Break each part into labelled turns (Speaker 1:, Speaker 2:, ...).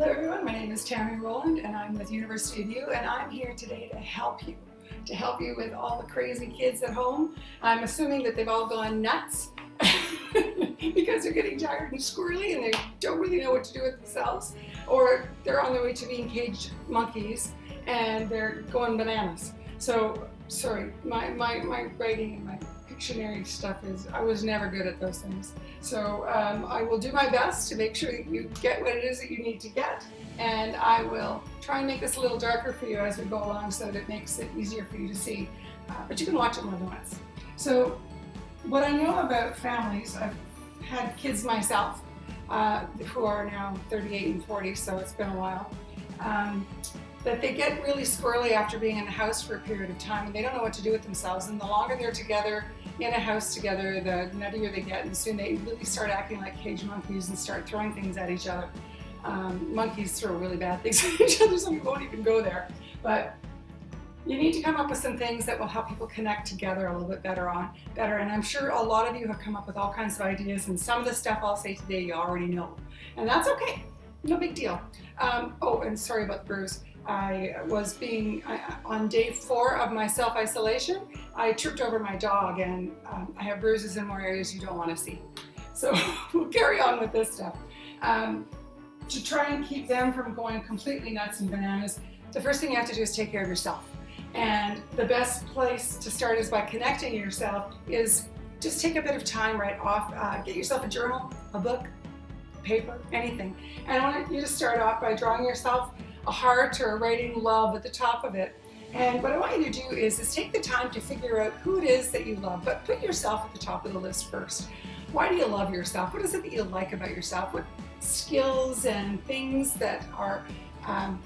Speaker 1: Hello everyone, my name is Tammy Rowland and I'm with University of U and I'm here today to help you with all the crazy kids at home. I'm assuming that they've all gone nuts because they're getting tired and squirrely and they don't really know what to do with themselves, or they're on their way to being caged monkeys and they're going bananas. So, sorry, my writing and my Pictionary stuff is, I was never good at those things. So I will do my best to make sure that you get what it is that you need to get, and I will try and make this a little darker for you as we go along so that it makes it easier for you to see, but you can watch it more than once. So what I know about families, I've had kids myself who are now 38 and 40, so it's been a while, that they get really squirrely after being in the house for a period of time and they don't know what to do with themselves, and the longer they're together in a house together, the nuttier they get, and soon they really start acting like caged monkeys and start throwing things at each other. Monkeys throw really bad things at each other, so we won't even go there. But you need to come up with some things that will help people connect together a little bit better, and I'm sure a lot of you have come up with all kinds of ideas, and some of the stuff I'll say today you already know, and that's okay, no big deal. Oh, and sorry about the bruise. I was on day 4 of my self-isolation, I tripped over my dog and I have bruises in more areas you don't want to see. So we'll carry on with this stuff. To try and keep them from going completely nuts and bananas, the first thing you have to do is take care of yourself. And the best place to start is by connecting yourself is just take a bit of time right off, get yourself a journal, a book, paper, anything. And I want you to start off by drawing yourself a heart or writing love at the top of it. And what I want you to do is take the time to figure out who it is that you love, but put yourself at the top of the list first. Why do you love yourself? What is it that you like about yourself? What skills and things that are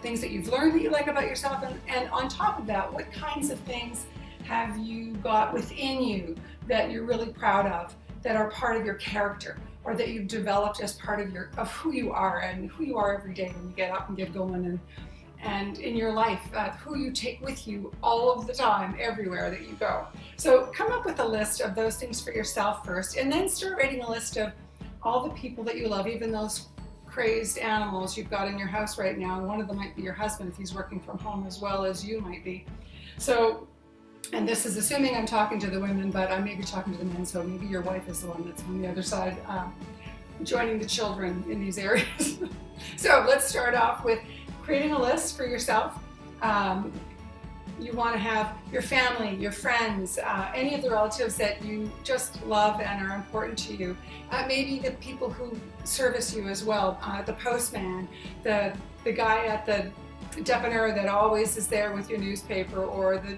Speaker 1: things that you've learned that you like about yourself? And on top of that, what kinds of things have you got within you that you're really proud of, that are part of your character, or that you've developed as part of who you are and who you are every day when you get up and get going, and in your life, who you take with you all of the time, everywhere that you go. So come up with a list of those things for yourself first, and then start writing a list of all the people that you love, even those crazed animals you've got in your house right now, and one of them might be your husband if he's working from home as well as you might be. So, and this is assuming I'm talking to the women, but I may be talking to the men, so maybe your wife is the one that's on the other side joining the children in these areas. So let's start off with creating a list for yourself. You want to have your family, your friends, any of the relatives that you just love and are important to you. Maybe the people who service you as well, the postman, the guy at the depanneur that always is there with your newspaper, or the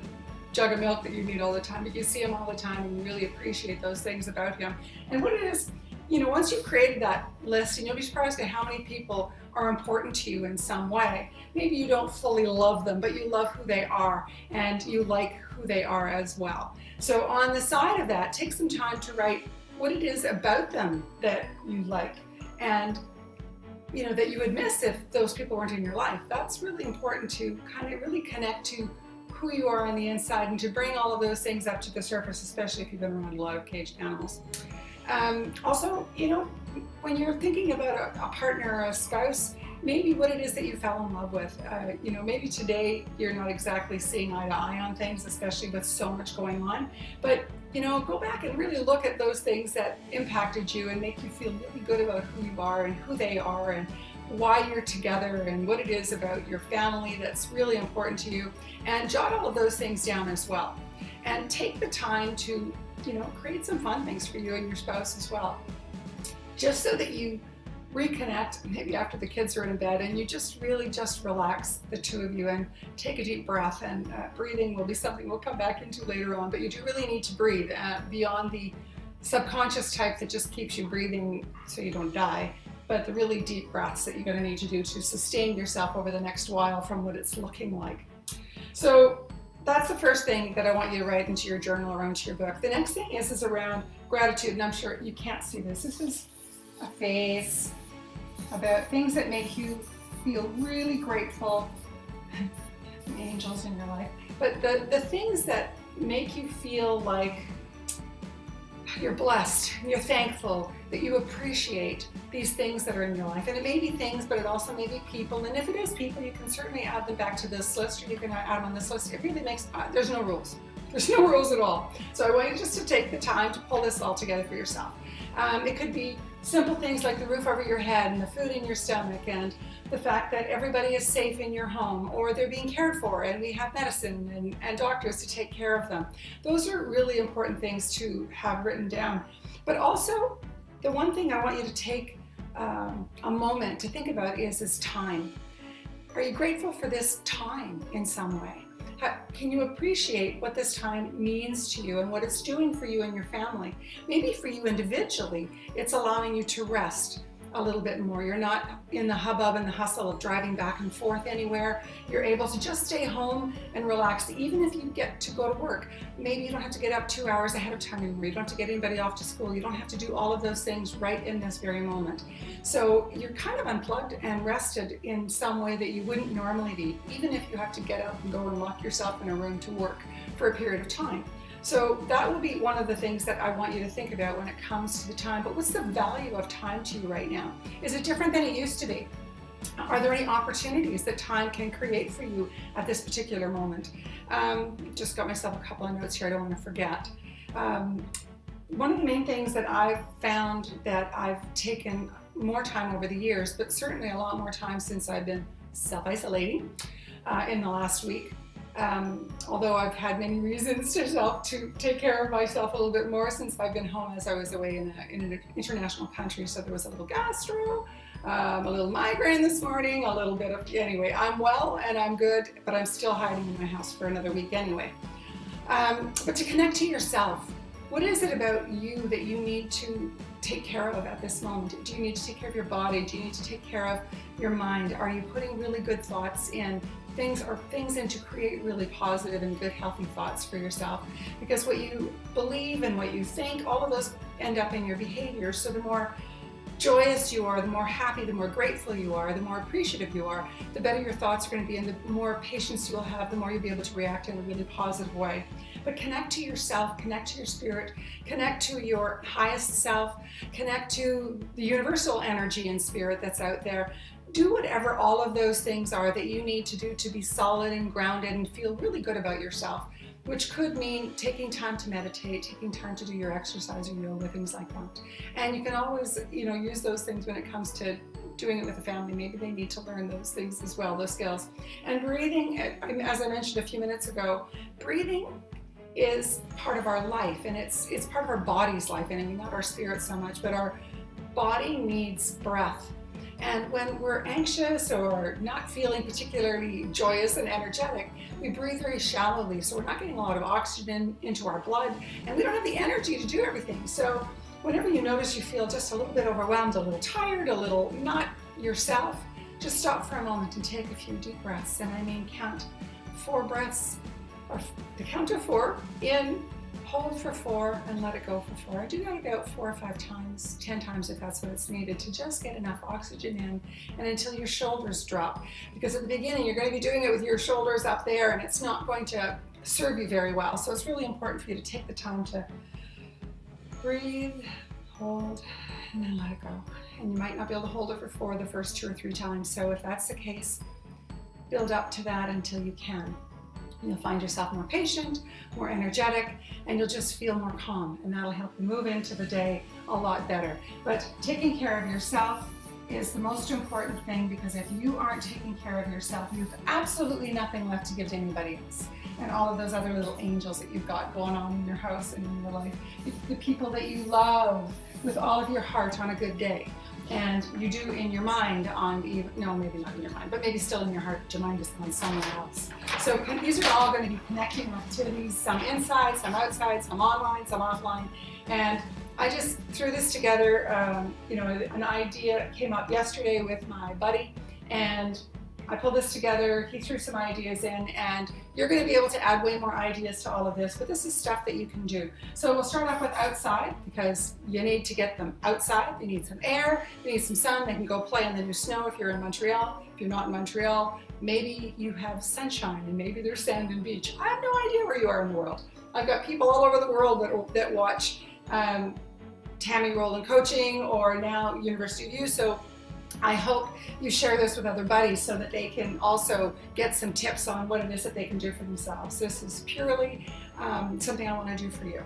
Speaker 1: jug of milk that you need all the time. You see him all the time and you really appreciate those things about him. And what it is, you know, once you've created that list, and you'll be surprised at how many people are important to you in some way. Maybe you don't fully love them, but you love who they are and you like who they are as well. So on the side of that, take some time to write what it is about them that you like, and you know, that you would miss if those people weren't in your life. That's really important to kind of really connect to who you are on the inside, and to bring all of those things up to the surface, especially if you've been around a lot of caged animals. Also, you know, when you're thinking about a partner or a spouse, maybe what it is that you fell in love with. You know, maybe today you're not exactly seeing eye to eye on things, especially with so much going on, but you know, go back and really look at those things that impacted you and make you feel really good about who you are and who they are and why you're together, and what it is about your family that's really important to you, and jot all of those things down as well. And take the time to, you know, create some fun things for you and your spouse as well, just so that you reconnect maybe after the kids are in bed, and you just really just relax, the two of you, and take a deep breath. And breathing will be something we'll come back into later on, but you do really need to breathe beyond the subconscious type that just keeps you breathing so you don't die, but the really deep breaths that you're going to need to do to sustain yourself over the next while from what it's looking like. So that's the first thing that I want you to write into your journal or into your book. The next thing is around gratitude, and I'm sure you can't see this. This is a face about things that make you feel really grateful, the angels in your life, but the things that make you feel like you're blessed, you're thankful, that you appreciate these things that are in your life. And it may be things, but it also may be people. And if it is people, you can certainly add them back to this list, or you can add them on this list. It really makes, there's no rules. There's no rules at all. So I want you just to take the time to pull this all together for yourself. It could be simple things like the roof over your head and the food in your stomach and the fact that everybody is safe in your home, or they're being cared for and we have medicine and doctors to take care of them. Those are really important things to have written down. But also, the one thing I want you to take a moment to think about is time. Are you grateful for this time in some way? Can you appreciate what this time means to you and what it's doing for you and your family? Maybe for you individually, it's allowing you to rest a little bit more. You're not in the hubbub and the hustle of driving back and forth anywhere. You're able to just stay home and relax. Even if you get to go to work, maybe you don't have to get up 2 hours ahead of time anymore. You don't have to get anybody off to school. You don't have to do all of those things right in this very moment. So you're kind of unplugged and rested in some way that you wouldn't normally be, even if you have to get up and go and lock yourself in a room to work for a period of time. So that will be one of the things that I want you to think about when it comes to the time. But what's the value of time to you right now? Is it different than it used to be? Are there any opportunities that time can create for you at this particular moment? Just got myself a couple of notes here I don't want to forget. One of the main things that I've found that I've taken more time over the years, but certainly a lot more time since I've been self-isolating in the last week, although I've had many reasons to take care of myself a little bit more since I've been home, as I was away in an international country. So there was a little gastro, a little migraine this morning, a little bit of, anyway, I'm well and I'm good, but I'm still hiding in my house for another week anyway. But to connect to yourself, what is it about you that you need to take care of at this moment? Do you need to take care of your body? Do you need to take care of your mind? Are you putting really good thoughts in? Things in to create really positive and good, healthy thoughts for yourself. Because what you believe and what you think, all of those end up in your behavior. So the more joyous you are, the more happy, the more grateful you are, the more appreciative you are, the better your thoughts are going to be, and the more patience you'll have, the more you'll be able to react in a really positive way. But connect to yourself, connect to your spirit, connect to your highest self, connect to the universal energy and spirit that's out there. Do whatever all of those things are that you need to do to be solid and grounded and feel really good about yourself, which could mean taking time to meditate, taking time to do your exercise or yoga, things like that. And you can always, use those things when it comes to doing it with a family. Maybe they need to learn those things as well, those skills. And breathing, as I mentioned a few minutes ago, breathing is part of our life, and it's part of our body's life. And I mean, not our spirit so much, but our body needs breath. And when we're anxious or not feeling particularly joyous and energetic, we breathe very shallowly. So we're not getting a lot of oxygen into our blood, and we don't have the energy to do everything. So whenever you notice you feel just a little bit overwhelmed, a little tired, a little not yourself, just stop for a moment and take a few deep breaths. And I mean, count 4 breaths, or the count of 4 in, hold for 4, and let it go for 4. I do that about 4 or 5 times, 10 times if that's what it's needed, to just get enough oxygen in, and until your shoulders drop. Because at the beginning, you're going to be doing it with your shoulders up there, and it's not going to serve you very well. So it's really important for you to take the time to breathe, hold, and then let it go. And you might not be able to hold it for 4 the first 2 or 3 times. So if that's the case, build up to that until you can. You'll find yourself more patient, more energetic, and you'll just feel more calm, and that'll help you move into the day a lot better. But taking care of yourself is the most important thing, because if you aren't taking care of yourself, you have absolutely nothing left to give to anybody else. And all of those other little angels that you've got going on in your house and in your life, the people that you love with all of your heart on a good day. And you do in your mind maybe not in your mind, but maybe still in your heart, but your mind is on somewhere else. So these are all going to be connecting activities, some inside, some outside, some online, some offline. And I just threw this together, an idea came up yesterday with my buddy, and I pulled this together, he threw some ideas in, and you're going to be able to add way more ideas to all of this, but this is stuff that you can do. So we'll start off with outside, because you need to get them outside. They need some air, they need some sun, they can go play in the new snow if you're in Montreal. If you're not in Montreal, maybe you have sunshine and maybe there's sand and beach. I have no idea where you are in the world. I've got people all over the world that watch Tammy Rowland Coaching, or now University of U. So I hope you share this with other buddies so that they can also get some tips on what it is that they can do for themselves. This is purely something I want to do for you.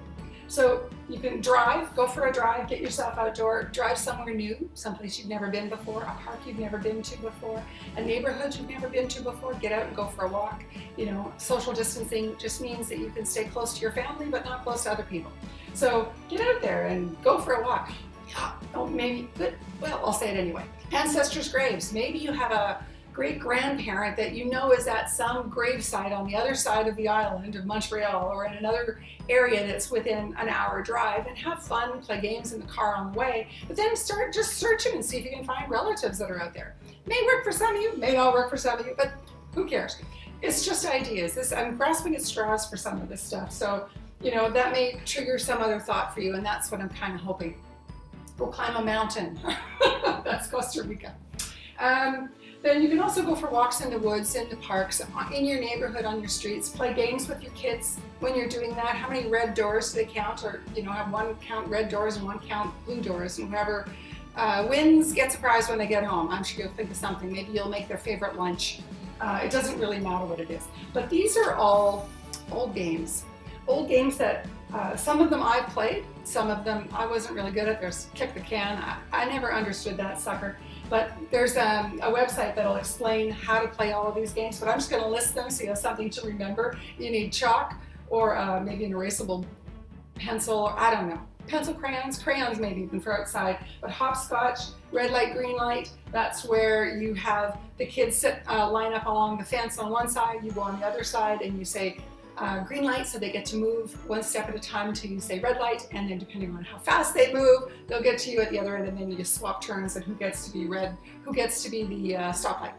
Speaker 1: So you can drive, go for a drive, get yourself outdoor, drive somewhere new, someplace you've never been before, a park you've never been to before, a neighborhood you've never been to before. Get out and go for a walk. You know, social distancing just means that you can stay close to your family but not close to other people. So get out there and go for a walk. Yeah, oh, maybe, good. Well, I'll say it anyway. Ancestors' graves. Maybe you have a great-grandparent that you know is at some gravesite on the other side of the island of Montreal, or in another area that's within an hour drive, and have fun, play games in the car on the way, but then start just searching and see if you can find relatives that are out there. May work for some of you, may not work for some of you, but who cares? It's just ideas. I'm grasping at straws for some of this stuff, so you know that may trigger some other thought for you, and that's what I'm kind of hoping. Go climb a mountain. That's Costa Rica. Then you can also go for walks in the woods, in the parks, in your neighborhood, on your streets. Play games with your kids when you're doing that. How many red doors do they count? Or, you know, have one count red doors and one count blue doors. And whoever wins gets a prize when they get home. I'm sure you'll think of something. Maybe you'll make their favorite lunch. It doesn't really matter what it is. But these are all old games. Old games that some of them I've played, some of them I wasn't really good at. There's kick the can. I never understood that sucker. But there's a website that'll explain how to play all of these games, but I'm just going to list them so you have something to remember. You need chalk, or maybe an erasable pencil, or I don't know. Pencil crayons maybe even for outside, but hopscotch, red light, green light, that's where you have the kids sit, line up along the fence on one side, you go on the other side, and you say, green light, so they get to move one step at a time until you say red light, and then depending on how fast they move, they'll get to you at the other end, and then you just swap turns and who gets to be red, who gets to be the stoplight.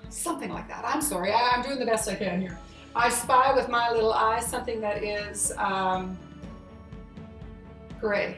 Speaker 1: Something like that. I'm sorry, I'm doing the best I can here. I spy with my little eye something that is gray.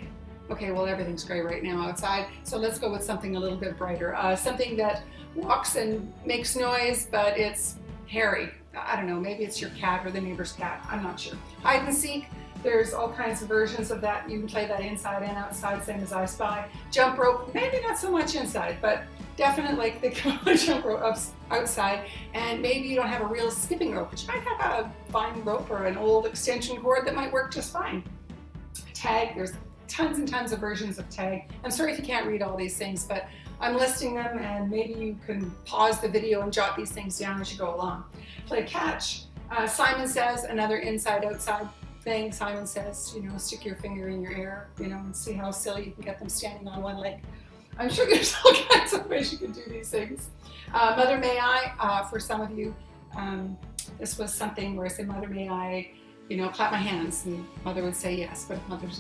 Speaker 1: Okay, well everything's gray right now outside, so let's go with something a little bit brighter. Something that walks and makes noise, but it's hairy. I don't know, maybe it's your cat or the neighbor's cat, I'm not sure. Hide and seek, there's all kinds of versions of that. You can play that inside and outside, same as I Spy. Jump rope, maybe not so much inside, but definitely the jump rope outside. And maybe you don't have a real skipping rope, but you might have a fine rope or an old extension cord that might work just fine. Tag, there's tons and tons of versions of tag. I'm sorry if you can't read all these things, but I'm listing them, and maybe you can pause the video and jot these things down as you go along. Play catch. Simon Says, another inside-outside thing. Simon Says, you know, stick your finger in your ear, you know, and see how silly you can get them standing on one leg. I'm sure there's all kinds of ways you can do these things. Mother May I, for some of you, this was something where I said, Mother May I, you know, clap my hands, and Mother would say yes. But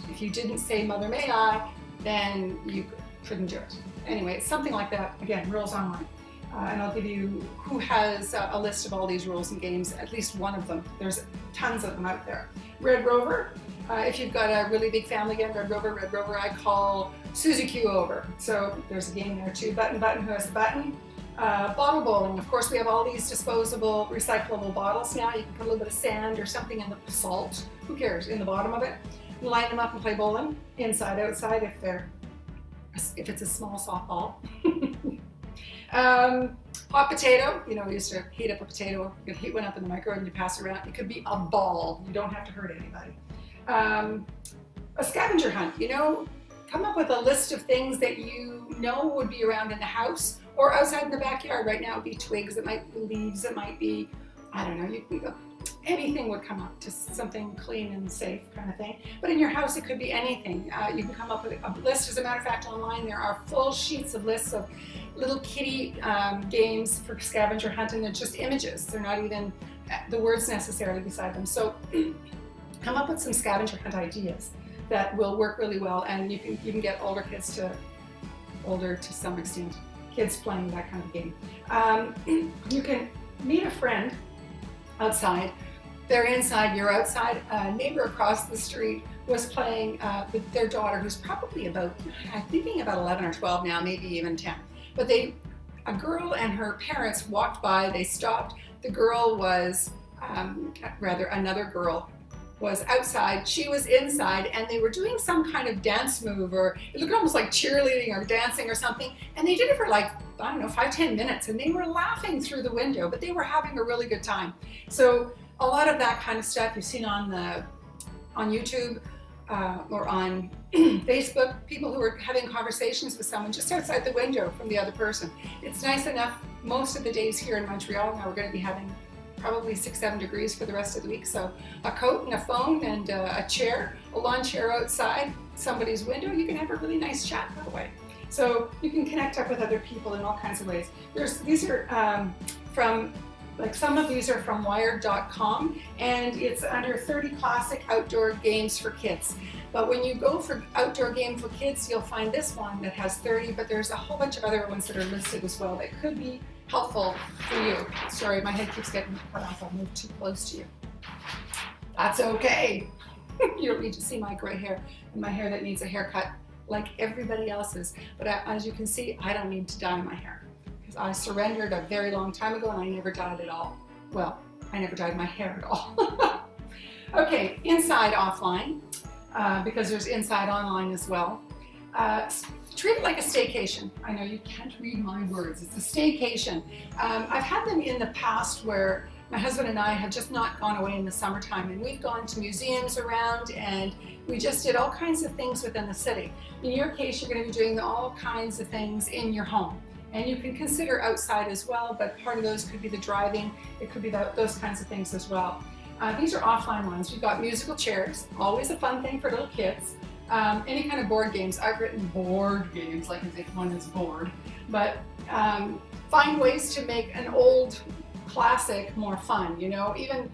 Speaker 1: if you didn't say Mother May I, then you couldn't do it. Anyway, it's something like that. Again, rules online. And I'll give you who has a list of all these rules and games, at least one of them. There's tons of them out there. Red Rover, if you've got a really big family, again, Red Rover, I call Susie Q over. So there's a game there too. Button, who has the button? Bottle bowling, of course we have all these disposable, recyclable bottles now. You can put a little bit of sand or something in the salt, who cares, in the bottom of it. You line them up and play bowling, inside, outside, if it's a small softball. Hot potato, you know, we used to heat up a potato, you could heat one up in the microwave and you pass it around. It could be a ball, you don't have to hurt anybody. A scavenger hunt, you know, come up with a list of things that you know would be around in the house or outside in the backyard. Right now it would be twigs, it might be leaves, it might be, I don't know, you can go, anything would come up, just something clean and safe kind of thing. But in your house, it could be anything. You can come up with a list. As a matter of fact, online there are full sheets of lists of little kitty games for scavenger hunt, and they're just images. They're not even the words necessarily beside them. So come up with some scavenger hunt ideas that will work really well, and you can get older to some extent, kids playing that kind of game. You can meet a friend outside. They're inside, you're outside. A neighbor across the street was playing with their daughter, who's probably about, I'm thinking about 11 or 12 now, maybe even 10. But a girl and her parents walked by, they stopped. The girl was, another girl was outside, she was inside, and they were doing some kind of dance move, or it looked almost like cheerleading or dancing or something, and they did it for like, I don't know, 5-10 minutes, and they were laughing through the window, but they were having a really good time. So a lot of that kind of stuff you've seen on YouTube or on Facebook, people who are having conversations with someone just outside the window from the other person. It's nice enough most of the days here in Montreal. Now we're going to be having probably 6-7 degrees for the rest of the week. So a coat and a phone and a chair, a lawn chair outside somebody's window, you can have a really nice chat that way. So you can connect up with other people in all kinds of ways. These are some of these are from wired.com, and it's under 30 classic outdoor games for kids. But when you go for outdoor game for kids, you'll find this one that has 30, but there's a whole bunch of other ones that are listed as well that could be helpful for you. Sorry, my head keeps getting cut off. I'll move too close to you. That's okay. You don't need to see my gray hair and my hair that needs a haircut like everybody else's. But as you can see, I don't need to dye my hair because I surrendered a very long time ago and I never dyed it all. Well, I never dyed my hair at all. Okay, inside offline, because there's inside online as well. Treat it like a staycation. I know you can't read my words. It's a staycation. I've had them in the past where my husband and I have just not gone away in the summertime, and we've gone to museums around, and we just did all kinds of things within the city. In your case, you're going to be doing all kinds of things in your home, and you can consider outside as well, but part of those could be the driving. It could be those kinds of things as well. These are offline ones. We've got musical chairs, always a fun thing for little kids. Any kind of board games. I've written board games like as if one is bored, but find ways to make an old classic more fun, you know, even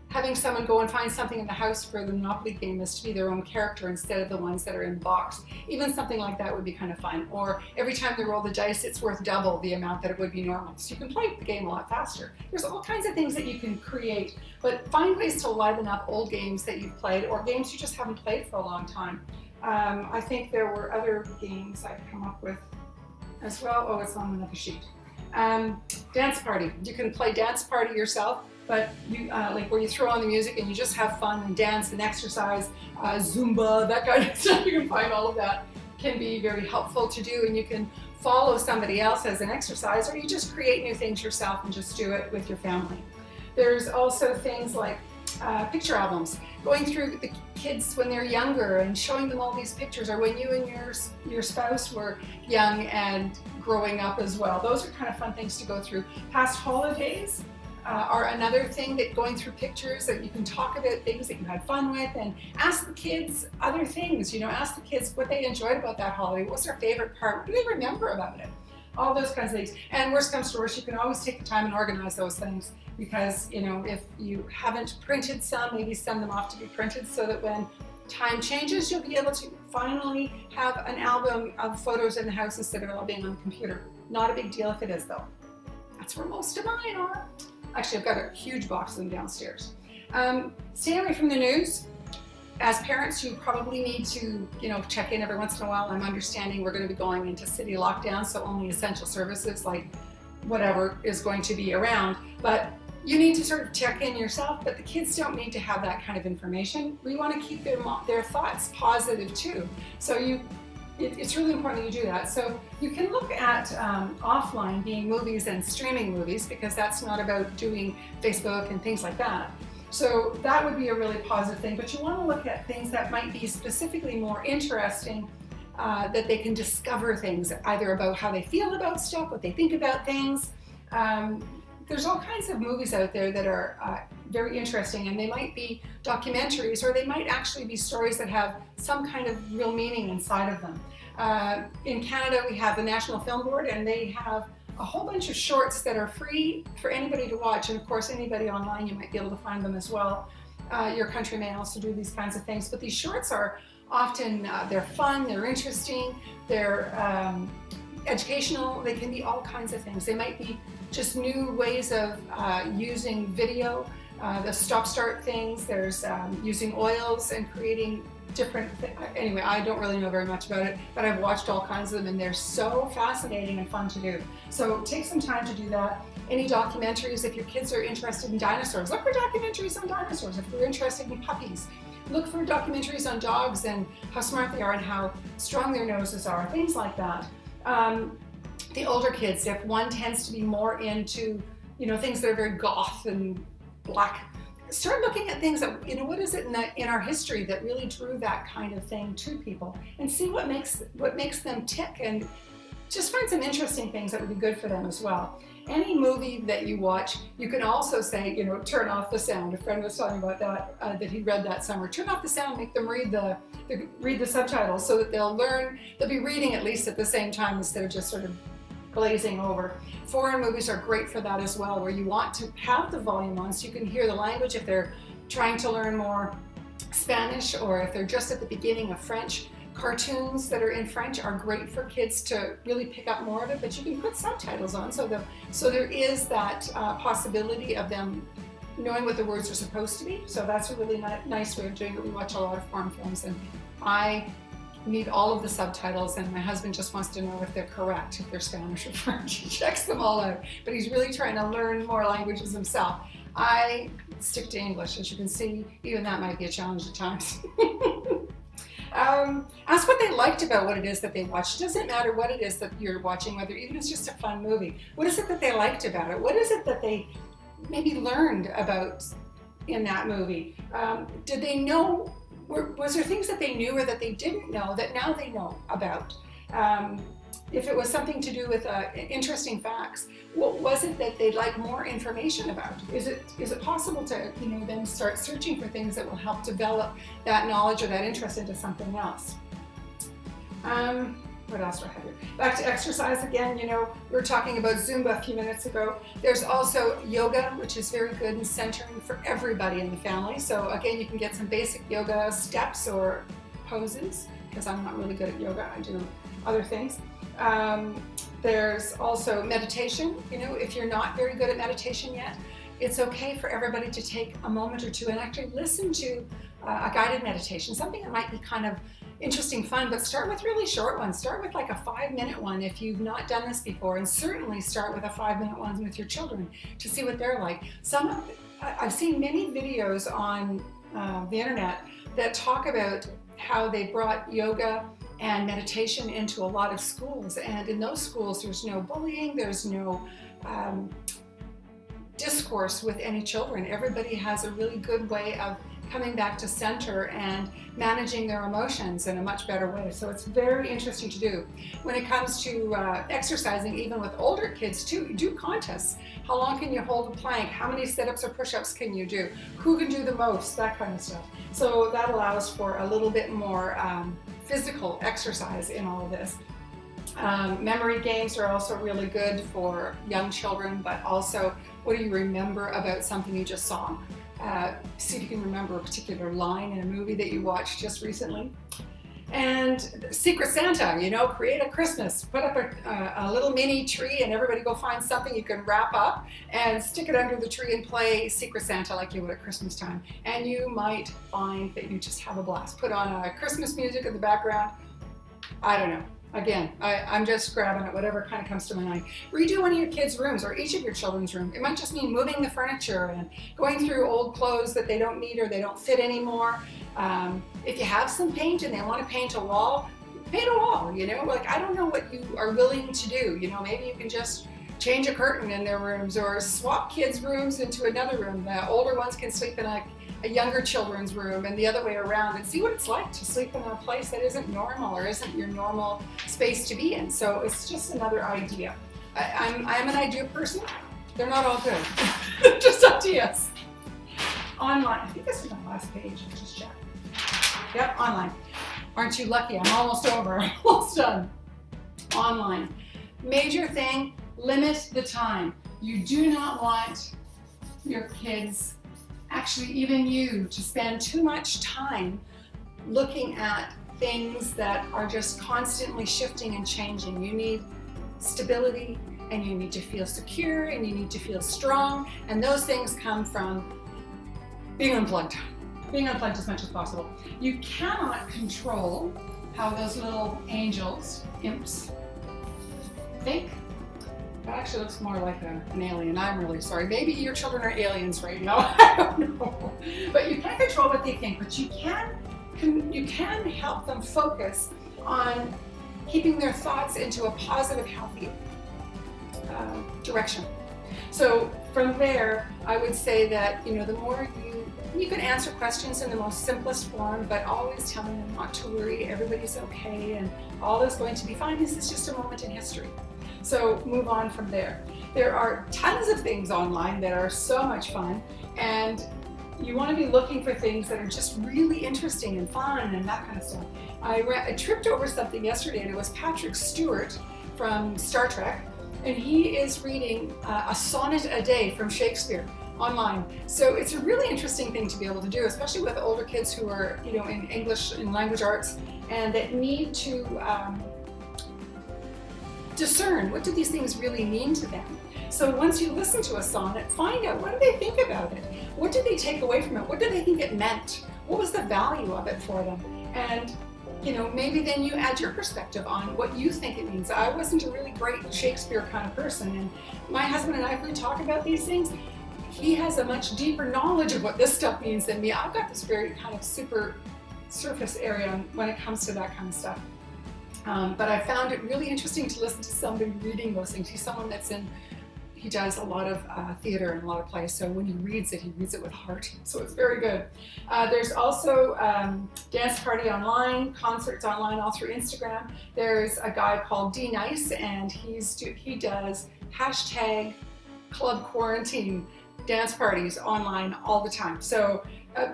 Speaker 1: having someone go and find something in the house for the Monopoly game is to be their own character instead of the ones that are in the box. Even something like that would be kind of fun. Or every time they roll the dice, it's worth double the amount that it would be normal. So you can play the game a lot faster. There's all kinds of things that you can create, but find ways to liven up old games that you've played or games you just haven't played for a long time. I think there were other games I've come up with as well. Oh, it's on another sheet. Dance party. You can play dance party yourself, but you like where you throw on the music and you just have fun and dance and exercise, Zumba, that kind of stuff. You can find all of that can be very helpful to do, and you can follow somebody else as an exercise, or you just create new things yourself and just do it with your family. There's also things like picture albums, going through the kids when they're younger and showing them all these pictures, or when you and your spouse were young and growing up as well. Those are kind of fun things to go through. Past holidays are another thing, that going through pictures that you can talk about things that you had fun with, and ask the kids other things, you know, ask the kids what they enjoyed about that holiday, what's their favorite part, what do they remember about it, all those kinds of things. And worst comes to worst, you can always take the time and organize those things, because, you know, if you haven't printed some, maybe send them off to be printed so that when time changes, you'll be able to finally have an album of photos in the house instead of it all being on the computer. Not a big deal if it is, though. That's where most of mine are. Actually, I've got a huge box of them downstairs. Stay away from the news. As parents, you probably need to, you know, check in every once in a while. I'm understanding we're going to be going into city lockdown, so only essential services like whatever is going to be around. But you need to sort of check in yourself, but the kids don't need to have that kind of information. We want to keep their thoughts positive too. So it's really important that you do that. So you can look at offline being movies and streaming movies, because that's not about doing Facebook and things like that. So that would be a really positive thing, but you want to look at things that might be specifically more interesting, that they can discover things, either about how they feel about stuff, what they think about things. There's all kinds of movies out there that are very interesting, and they might be documentaries, or they might actually be stories that have some kind of real meaning inside of them. In Canada, we have the National Film Board, and they have a whole bunch of shorts that are free for anybody to watch, and of course anybody online, you might be able to find them as well. Your country may also do these kinds of things, but these shorts are often, they're fun, they're interesting, they're educational, they can be all kinds of things. They might be just new ways of using video. the stop-start things. There's using oils and creating different anyway, I don't really know very much about it, but I've watched all kinds of them and they're so fascinating and fun to do. So take some time to do that. Any documentaries, if your kids are interested in dinosaurs, look for documentaries on dinosaurs. If they're interested in puppies, look for documentaries on dogs and how smart they are and how strong their noses are, things like that. The older kids, if one tends to be more into, you know, things that are very goth and black, start looking at things that, you know, what is it in our history that really drew that kind of thing to people, and see what makes them tick, and just find some interesting things that would be good for them as well. Any movie that you watch, you can also say, you know, turn off the sound. A friend was talking about that, that he read that summer. Turn off the sound, make them read the subtitles so that they'll be reading at least at the same time instead of just sort of glazing over. Foreign movies are great for that as well, where you want to have the volume on so you can hear the language if they're trying to learn more Spanish, or if they're just at the beginning of French. Cartoons that are in French are great for kids to really pick up more of it, but you can put subtitles on so there is that possibility of them knowing what the words are supposed to be. So that's a really nice way of doing it. We watch a lot of foreign films, and I need all of the subtitles, and my husband just wants to know if they're correct, if they're Spanish or French. He checks them all out, but he's really trying to learn more languages himself. I stick to English, as you can see. Even that might be a challenge at times. Ask what they liked about what it is that they watched. It doesn't matter what it is that you're watching, whether even it's just a fun movie. What is it that they liked about it? What is it that they maybe learned about in that movie? Did they know, was there things that they knew or that they didn't know that now they know about? If it was something to do with interesting facts, what was it that they'd like more information about? Is it possible to, you know, then start searching for things that will help develop that knowledge or that interest into something else? What else do I have here? Back to exercise again. You know, we were talking about Zumba a few minutes ago. There's also yoga, which is very good and centering for everybody in the family. So again, you can get some basic yoga steps or poses, because I'm not really good at yoga. I do other things. There's also meditation. You know, if you're not very good at meditation yet, it's okay for everybody to take a moment or two and actually listen to a guided meditation, something that might be kind of interesting, fun, but start with really short ones. Start with like a 5-minute one if you've not done this before, and certainly start with a 5-minute one with your children to see what they're like. I've seen many videos on the internet that talk about how they brought yoga and meditation into a lot of schools, and in those schools there's no bullying, there's no discourse with any children. Everybody has a really good way of coming back to center and managing their emotions in a much better way. So it's very interesting to do. When it comes to exercising, even with older kids too, do contests. How long can you hold a plank? How many sit-ups or push-ups can you do? Who can do the most? That kind of stuff. So that allows for a little bit more physical exercise in all of this. Memory games are also really good for young children, but also, what do you remember about something you just saw? See if you can remember a particular line in a movie that you watched just recently. And Secret Santa, you know, create a Christmas. Put up a little mini tree and everybody go find something you can wrap up and stick it under the tree and play Secret Santa like you would at Christmas time. And you might find that you just have a blast. Put on Christmas music in the background. I don't know. Again, I'm just grabbing at whatever kind of comes to my mind. Redo one of your kids' rooms or each of your children's rooms. It might just mean moving the furniture and going through old clothes that they don't need or they don't fit anymore. If you have some paint and they want to paint a wall, paint a wall, you know? Like, I don't know what you are willing to do. You know, maybe you can just change a curtain in their rooms or swap kids' rooms into another room. The older ones can sleep in a younger children's room and the other way around, and see what it's like to sleep in a place that isn't normal or isn't your normal space to be in. So it's just another idea. I'm an idea person. They're not all good. Just ideas. Online. I think this is my last page. Just check. Yep, online. Aren't you lucky? I'm almost over. Almost done. Online. Major thing, limit the time. You do not want your kids, actually even you, to spend too much time looking at things that are just constantly shifting and changing. You need stability, and you need to feel secure, and you need to feel strong, and those things come from being unplugged. Being unplugged as much as possible. You cannot control how those little angels, imps, think. That actually looks more like an alien. I'm really sorry. Maybe your children are aliens right now. I don't know. But you can't control what they think, but you can help them focus on keeping their thoughts into a positive, healthy direction. So from there, I would say that, you know, the more you can answer questions in the most simplest form, but always telling them not to worry, everybody's okay, and all is going to be fine. This is just a moment in history. So move on from there. There are tons of things online that are so much fun, and you want to be looking for things that are just really interesting and fun and that kind of stuff. I tripped over something yesterday, and it was Patrick Stewart from Star Trek, and he is reading a sonnet a day from Shakespeare online. So it's a really interesting thing to be able to do, especially with older kids who are, you know, in English and language arts, and that need to discern what do these things really mean to them. So once you listen to a sonnet, find out, what do they think about it? What did they take away from it? What did they think it meant? What was the value of it for them? And, you know, maybe then you add your perspective on what you think it means. I wasn't a really great Shakespeare kind of person, and my husband and I, if we talk about these things, he has a much deeper knowledge of what this stuff means than me. I've got this very kind of super surface area when it comes to that kind of stuff. But I found it really interesting to listen to somebody reading those things. He's someone he does a lot of theater and a lot of plays, so when he reads it with heart, so it's very good. There's also dance party online, concerts online, all through Instagram. There's a guy called D Nice, and he does hashtag club quarantine dance parties online all the time. So,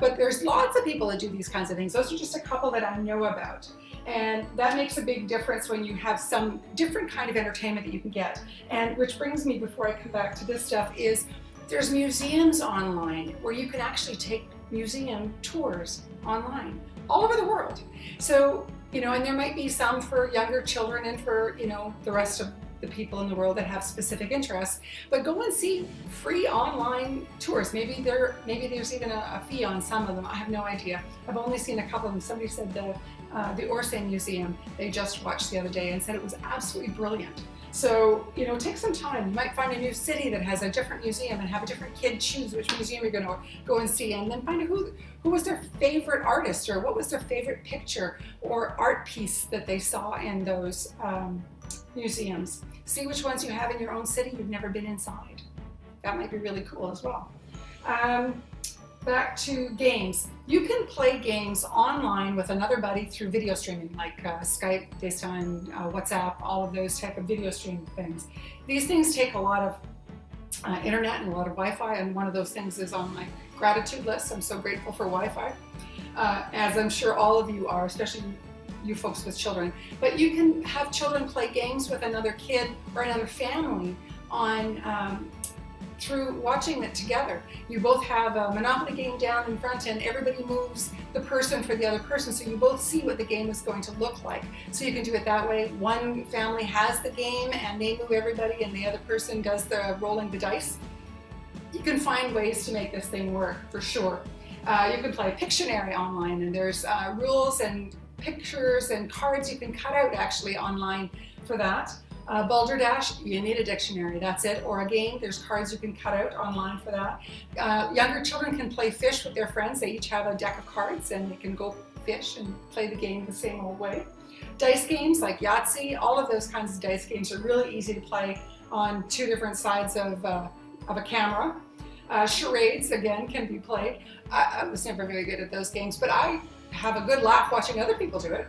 Speaker 1: but there's lots of people that do these kinds of things. Those are just a couple that I know about. And that makes a big difference when you have some different kind of entertainment that you can get. And which brings me, before I come back to this stuff, is there's museums online where you can actually take museum tours online all over the world. So, you know, and there might be some for younger children and for, you know, the rest of the people in the world that have specific interests, but go and see free online tours. Maybe there's even a fee on some of them. I have no idea. I've only seen a couple of them. Somebody said the Orsay Museum they just watched the other day and said it was absolutely brilliant. So, you know, take some time. You might find a new city that has a different museum and have a different kid choose which museum you're going to go and see, and then find out who was their favorite artist, or what was their favorite picture or art piece that they saw in those museums. See which ones you have in your own city you've never been inside. That might be really cool as well. Back to games. You can play games online with another buddy through video streaming, like Skype, FaceTime, WhatsApp, all of those type of video streaming things. These things take a lot of internet and a lot of Wi-Fi, and one of those things is on my gratitude list. I'm so grateful for Wi-Fi, as I'm sure all of you are, especially you folks with children. But you can have children play games with another kid or another family on through watching it together. You both have a Monopoly game down in front, and everybody moves the person for the other person, so you both see what the game is going to look like. So you can do it that way. One family has the game and they move everybody, and the other person does the rolling the dice. You can find ways to make this thing work, for sure. You can play Pictionary online, and there's rules and pictures and cards you can cut out actually online for that. Balderdash, you need a dictionary, that's it, or a game. There's cards you can cut out online for that. Younger children can play fish with their friends. They each have a deck of cards and they can go fish and play the game the same old way. Dice games like Yahtzee, all of those kinds of dice games are really easy to play on two different sides of a camera. Charades, again, can be played. I was never very good at those games, but I have a good laugh watching other people do it.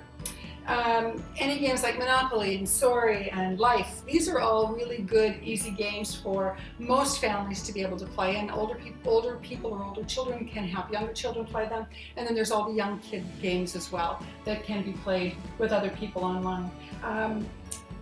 Speaker 1: Any games like Monopoly and Sorry and Life, these are all really good, easy games for most families to be able to play, and older people or older children can help younger children play them. And then there's all the young kid games as well that can be played with other people online.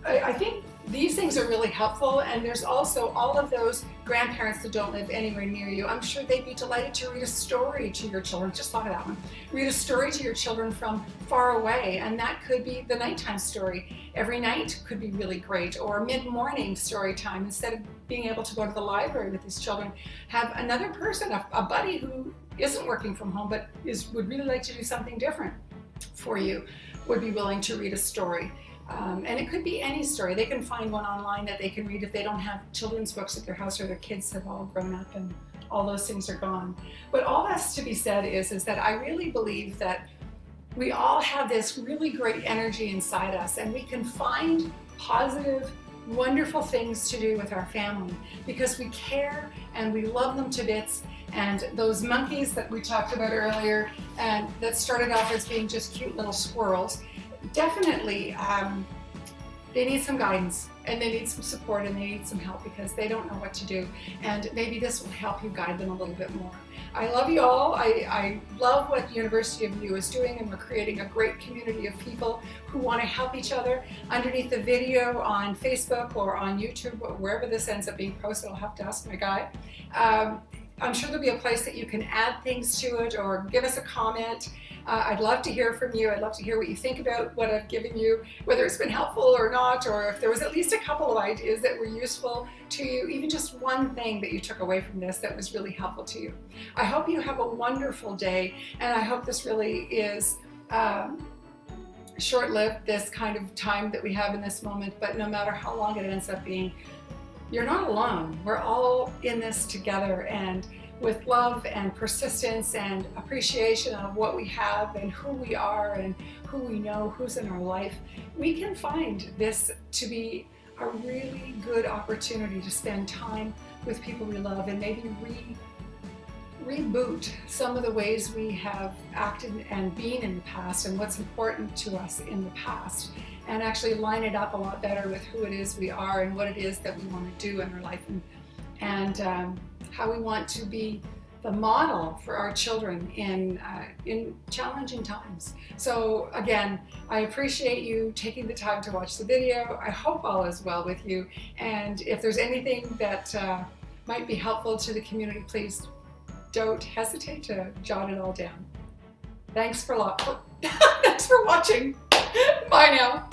Speaker 1: I think these things are really helpful, and there's also all of those grandparents that don't live anywhere near you. I'm sure they'd be delighted to read a story to your children. Just thought of that one. Read a story to your children from far away, and that could be the nighttime story. Every night could be really great, or mid-morning story time. Instead of being able to go to the library with these children, have another person, a buddy who isn't working from home but would really like to do something different for you would be willing to read a story. And it could be any story. They can find one online that they can read if they don't have children's books at their house or their kids have all grown up and all those things are gone. But all that's to be said is that I really believe that we all have this really great energy inside us, and we can find positive, wonderful things to do with our family because we care and we love them to bits. And those monkeys that we talked about earlier and that started off as being just cute little squirrels, definitely they need some guidance and they need some support and they need some help because they don't know what to do, and maybe this will help you guide them a little bit more. I love you all. I love what University of U is doing, and we're creating a great community of people who want to help each other. Underneath the video on Facebook or on YouTube or wherever this ends up being posted, I'll have to ask my guy. I'm sure there'll be a place that you can add things to it or give us a comment. I'd love to hear from you. I'd love to hear what you think about what I've given you, whether it's been helpful or not, or if there was at least a couple of ideas that were useful to you, even just one thing that you took away from this that was really helpful to you. I hope you have a wonderful day, and I hope this really is short-lived, this kind of time that we have in this moment, but no matter how long it ends up being, you're not alone. We're all in this together, and with love and persistence and appreciation of what we have and who we are and who we know, who's in our life, we can find this to be a really good opportunity to spend time with people we love and maybe reboot some of the ways we have acted and been in the past and what's important to us in the past, and actually line it up a lot better with who it is we are and what it is that we want to do in our life, and how we want to be the model for our children in challenging times. So again, I appreciate you taking the time to watch the video. I hope all is well with you, and if there's anything that might be helpful to the community, please don't hesitate to jot it all down. Thanks for watching. Bye now.